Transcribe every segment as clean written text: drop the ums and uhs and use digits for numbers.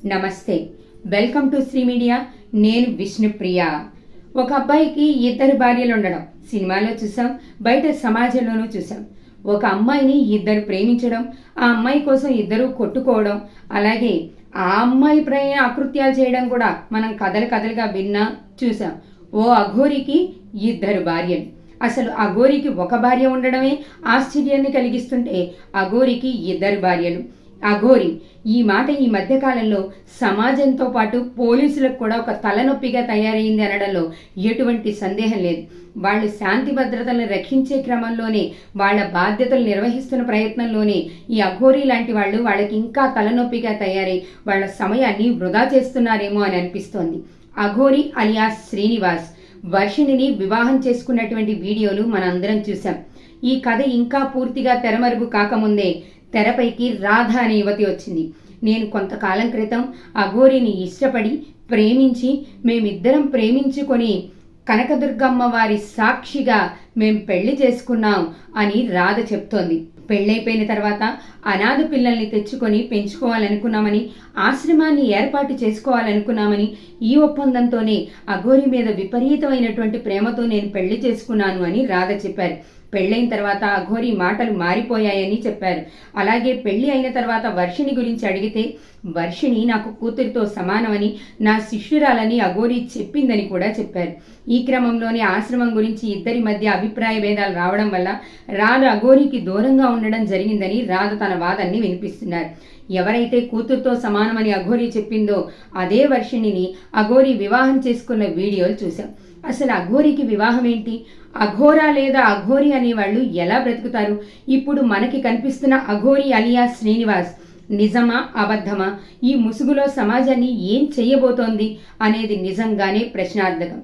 నమస్తే, welcome to Shri media. నేను విష్ణుప్రియ. ఒక అబ్బాయికి ఇద్దరు భార్యలు ఉండడం సినిమాలో చూసాం, బయట సమాజంలోనూ చూసాం. ఒక అమ్మాయిని ఇద్దరు ప్రేమించడం, ఆ అమ్మాయి కోసం ఇద్దరు కొట్టుకోవడం, అలాగే ఆ అమ్మాయి అకృత్యాలు చేయడం కూడా మనం కథలుగా విన్నా చూసాం. ఓ అఘోరికి ఇద్దరు భార్యలు. అసలు అఘోరికి ఒక భార్య ఉండడమే ఆశ్చర్యాన్ని కలిగిస్తుంటే అఘోరికి ఇద్దరు భార్యలు. అఘోరి ఈ మాట ఈ మధ్యకాలంలో సమాజంతో పాటు పోలీసులకు కూడా ఒక తలనొప్పిగా తయారైంది అనడంలో ఎటువంటి సందేహం లేదు. వాళ్ళు శాంతి భద్రతలను రక్షించే క్రమంలోనే, వాళ్ళ బాధ్యతలు నిర్వహిస్తున్న ప్రయత్నంలోనే ఈ అఘోరి లాంటి వాళ్ళు వాళ్ళకి ఇంకా తలనొప్పిగా తయారై వాళ్ళ సమయాన్ని వృధా చేస్తున్నారేమో అని అనిపిస్తోంది. అఘోరి అలియాస్ శ్రీనివాస్ వర్షిణిని వివాహం చేసుకున్నటువంటి వీడియోలు మనందరం చూసాం. ఈ కథ ఇంకా పూర్తిగా తెరమరుగు కాకముందే తెరపైకి రాధ అనే యువతి వచ్చింది. నేను కొంతకాలం క్రితం అఘోరిని ఇష్టపడి ప్రేమించి మేమిద్దరం ప్రేమించుకొని కనకదుర్గమ్మ వారి సాక్షిగా మేం పెళ్లి చేసుకున్నాం అని రాధ చెప్తోంది. పెళ్ళైపోయిన తర్వాత అనాథ పిల్లల్ని తెచ్చుకొని పెంచుకోవాలనుకున్నామని, ఆశ్రమాన్ని ఏర్పాటు చేసుకోవాలనుకున్నామని, ఈ ఒప్పందంతోనే అఘోరి మీద విపరీతమైనటువంటి ప్రేమతో నేను పెళ్లి చేసుకున్నాను అని రాధ చెప్పారు. పెళ్ళైన తర్వాత అఘోరి మాటలు మారిపోయాయని చెప్పారు. అలాగే పెళ్లి అయిన తర్వాత వర్షిణి గురించి అడిగితే వర్షిణి నాకు కూతురితో సమానమని, నా శిష్యురాలని అఘోరి చెప్పిందని కూడా చెప్పారు. ఈ క్రమంలోనే ఆశ్రమం గురించి ఇద్దరి మధ్య అభిప్రాయ భేదాలు రావడం వల్ల రాధ అఘోరికి దూరంగా ఉండడం జరిగిందని రాధ తన వాదన్ని వినిపిస్తున్నారు. ఎవరైతే కూతురుతో సమానమని అఘోరి చెప్పిందో అదే వర్షిణిని అఘోరి వివాహం చేసుకున్న వీడియోలు చూశాం. అసలు అఘోరికి వివాహం ఏంటి? అఘోరా లేదా అఘోరి అనేవాళ్ళు ఎలా బ్రతుకుతారు? ఇప్పుడు మనకి కనిపిస్తున్న అఘోరి అలియాస్ శ్రీనివాస్ నిజమా అబద్ధమా? ఈ ముసుగులో సమాజాన్ని ఏం చెయ్యబోతోంది అనేది నిజంగానే ప్రశ్నార్థకం.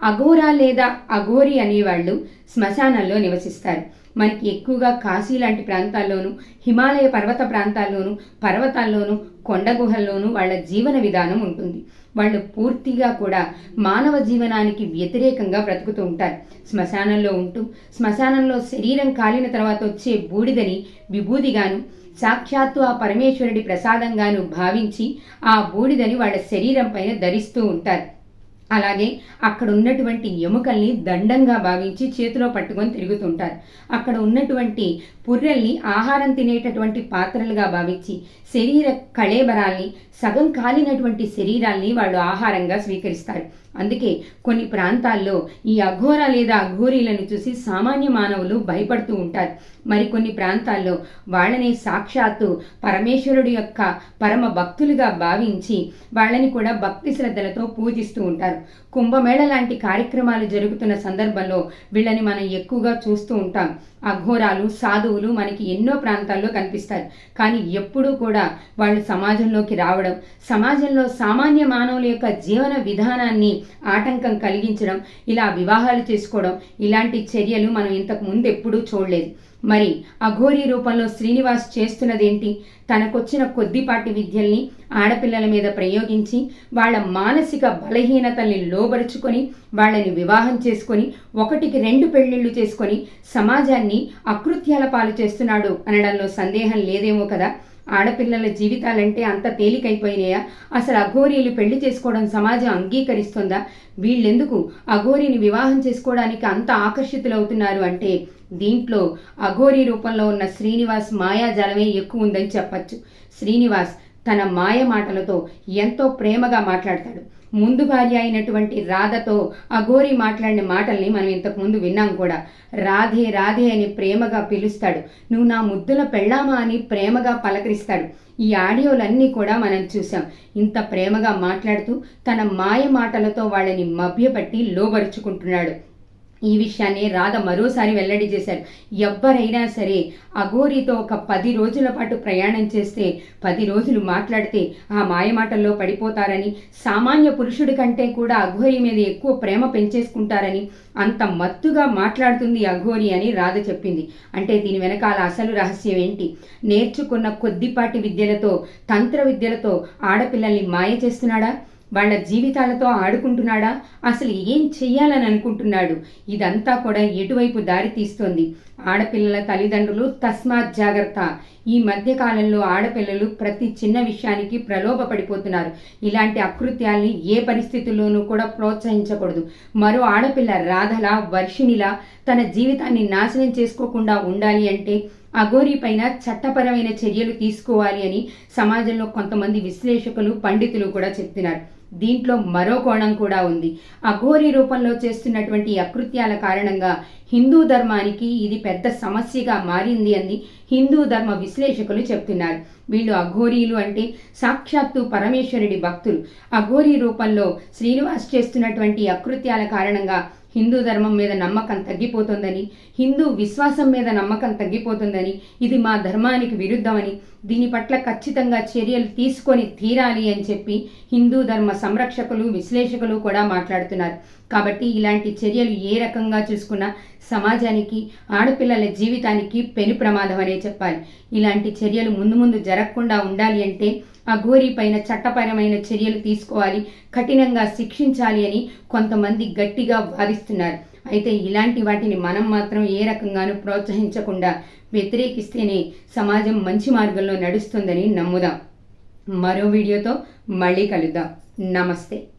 అఘోరా లేదా అఘోరి అనేవాళ్ళు శ్మశానంలో నివసిస్తారు. మనకి ఎక్కువగా కాశీ లాంటి ప్రాంతాల్లోనూ, హిమాలయ పర్వత ప్రాంతాల్లోనూ, పర్వతాల్లోనూ, కొండ గుహల్లోనూ వాళ్ళ జీవన విధానం ఉంటుంది. వాళ్ళు పూర్తిగా కూడా మానవ జీవనానికి వ్యతిరేకంగా బ్రతుకుతూ ఉంటారు. శ్మశానంలో ఉంటూ శ్మశానంలో శరీరం కాలిన తర్వాత వచ్చే బూడిదని విభూదిగాను, సాక్షాత్తు ఆ పరమేశ్వరుడి ప్రసాదంగాను భావించి ఆ బూడిదని వాళ్ళ శరీరం పైన ధరిస్తూ ఉంటారు. అలాగే అక్కడ ఉన్నటువంటి ఎముకల్ని దండంగా భావించి చేతిలో పట్టుకొని తిరుగుతుంటారు. అక్కడ ఉన్నటువంటి పుర్రెల్ని ఆహారం తినేటటువంటి పాత్రలుగా భావించి శరీర కళేబరాల్ని, సగం కాలినటువంటి శరీరాల్ని వాళ్ళు ఆహారంగా స్వీకరిస్తారు. అందుకే కొన్ని ప్రాంతాల్లో ఈ అఘోర లేదా అఘోరీలను చూసి సామాన్య మానవులు భయపడుతూ ఉంటారు. మరికొన్ని ప్రాంతాల్లో వాళ్ళని సాక్షాత్తు పరమేశ్వరుడి యొక్క పరమ భక్తులుగా భావించి వాళ్ళని కూడా భక్తి శ్రద్ధలతో పూజిస్తూ ఉంటారు. కుంభమేళ లాంటి కార్యక్రమాలు జరుగుతున్న సందర్భంలో వీళ్ళని మనం ఎక్కువగా చూస్తూ ఉంటాం. అఘోరాలు, సాధువులు మనకి ఎన్నో ప్రాంతాల్లో కనిపిస్తారు. కానీ ఎప్పుడూ కూడా వాళ్ళు సమాజంలోకి రావడం, సమాజంలో సామాన్య మానవుల యొక్క జీవన విధానాన్ని ఆటంకం కలిగించడం, ఇలా వివాహాలు చేసుకోవడం, ఇలాంటి చర్యలు మనం ఇంతకు ముందు ఎప్పుడూ చూడలేదు. మరి అఘోరీ రూపంలో శ్రీనివాస్ చేస్తున్నదేంటి? తనకొచ్చిన కొద్దిపాటి విద్యల్ని ఆడపిల్లల మీద ప్రయోగించి వాళ్ళ మానసిక బలహీనతల్ని లోబరుచుకొని వాళ్ళని వివాహం చేసుకొని 1కి 2 పెళ్లిళ్ళు చేసుకొని సమాజాన్ని అకృత్యాల పాలు చేస్తున్నాడు అనడంలో సందేహం లేదేమో కదా. ఆడపిల్లల జీవితాలంటే అంత తేలికైపోయినాయా? అసలు అఘోరీలు పెళ్లి చేసుకోవడం సమాజం అంగీకరిస్తుందా? వీళ్ళెందుకు అఘోరిని వివాహం చేసుకోవడానికి అంత ఆకర్షితులవుతున్నారు అంటే దీంట్లో అఘోరీ రూపంలో ఉన్న శ్రీనివాస్ మాయాజాలమే ఎక్కువ ఉందని చెప్పచ్చు. శ్రీనివాస్ తన మాయ మాటలతో ఎంతో ప్రేమగా మాట్లాడతాడు. ముందు భార్య అయినటువంటి రాధతో అఘోరి మాట్లాడిన మాటల్ని మనం ఇంతకు ముందు విన్నాం కూడా. రాధే రాధే అని ప్రేమగా పిలుస్తాడు. నువ్వు నా ముద్దుల పెళ్ళామా అని ప్రేమగా పలకరిస్తాడు. ఈ ఆడియోలన్నీ కూడా మనం చూసాం. ఇంత ప్రేమగా మాట్లాడుతూ తన మాయ మాటలతో వాళ్ళని మభ్యపట్టి లోబరుచుకుంటున్నాడు. ఈ విషయాన్ని రాధ మరోసారి వెల్లడి చేశారు. ఎవ్వరైనా సరే అఘోరితో ఒక 10 రోజుల పాటు ప్రయాణం చేస్తే, 10 రోజులు మాట్లాడితే ఆ మాయమాటల్లో పడిపోతారని, సామాన్య పురుషుడి కంటే కూడా అఘోరి మీద ఎక్కువ ప్రేమ పెంచేసుకుంటారని, అంత మత్తుగా మాట్లాడుతుంది అఘోరి అని రాధ చెప్పింది. అంటే దీని వెనకాల అసలు రహస్యం ఏంటి? నేర్చుకున్న కొద్దిపాటి విద్యలతో, తంత్ర విద్యలతో ఆడపిల్లల్ని మాయ చేస్తున్నాడా? వాళ్ళ జీవితాలతో ఆడుకుంటున్నాడా? అసలు ఏం చెయ్యాలని అనుకుంటున్నాడు? ఇదంతా కూడా ఎటువైపు దారి తీస్తోంది? ఆడపిల్లల తల్లిదండ్రులు తస్మాత్ జాగ్రత్త. ఈ మధ్య కాలంలో ఆడపిల్లలు ప్రతి చిన్న విషయానికి ప్రలోభపడిపోతున్నారు. ఇలాంటి అకృత్యాల్ని ఏ పరిస్థితుల్లోనూ కూడా ప్రోత్సహించకూడదు. మరో ఆడపిల్ల రాధలా, వర్షిణిలా తన జీవితాన్ని నాశనం చేసుకోకుండా ఉండాలి అంటే అఘోరీ పైన చట్టపరమైన చర్యలు తీసుకోవాలి అని సమాజంలో కొంతమంది విశ్లేషకులు, పండితులు కూడా చెప్తున్నారు. దీంట్లో మరో కోణం కూడా ఉంది. అఘోరీ రూపంలో చేస్తున్నటువంటి అకృత్యాల కారణంగా హిందూ ధర్మానికి ఇది పెద్ద సమస్యగా మారింది అని హిందూ ధర్మ విశ్లేషకులు చెప్తున్నారు. వీళ్ళు అఘోరీలు అంటే సాక్షాత్తు పరమేశ్వరుడి భక్తులు. అఘోరీ రూపంలో శ్రీనివాస్ చేస్తున్నటువంటి అకృత్యాల కారణంగా హిందూ ధర్మం మీద నమ్మకం తగ్గిపోతుందని, హిందూ విశ్వాసం మీద నమ్మకం తగ్గిపోతుందని, ఇది మా ధర్మానికి విరుద్ధమని, దీని పట్ల ఖచ్చితంగా చర్యలు తీసుకొని తీరాలి అని చెప్పి హిందూ ధర్మ సంరక్షకులు, విశ్లేషకులు కూడా మాట్లాడుతున్నారు. కాబట్టి ఇలాంటి చర్యలు ఏ రకంగా చూసుకున్నా సమాజానికి, ఆడపిల్లల జీవితానికి పెను ప్రమాదం అనే చెప్పాలి. ఇలాంటి చర్యలు ముందు ముందు జరగకుండా ఉండాలి అంటే అఘోరీ పైన చట్టపరమైన చర్యలు తీసుకోవాలి, కఠినంగా శిక్షించాలి అని కొంతమంది గట్టిగా వాదిస్తున్నారు. అయితే ఇలాంటి వాటిని మనం మాత్రం ఏ రకంగానూ ప్రోత్సహించకుండా వ్యతిరేకిస్తేనే సమాజం మంచి మార్గంలో నడుస్తుందని నమ్ముదాం. మరో వీడియోతో మళ్ళీ కలుద్దాం. నమస్తే.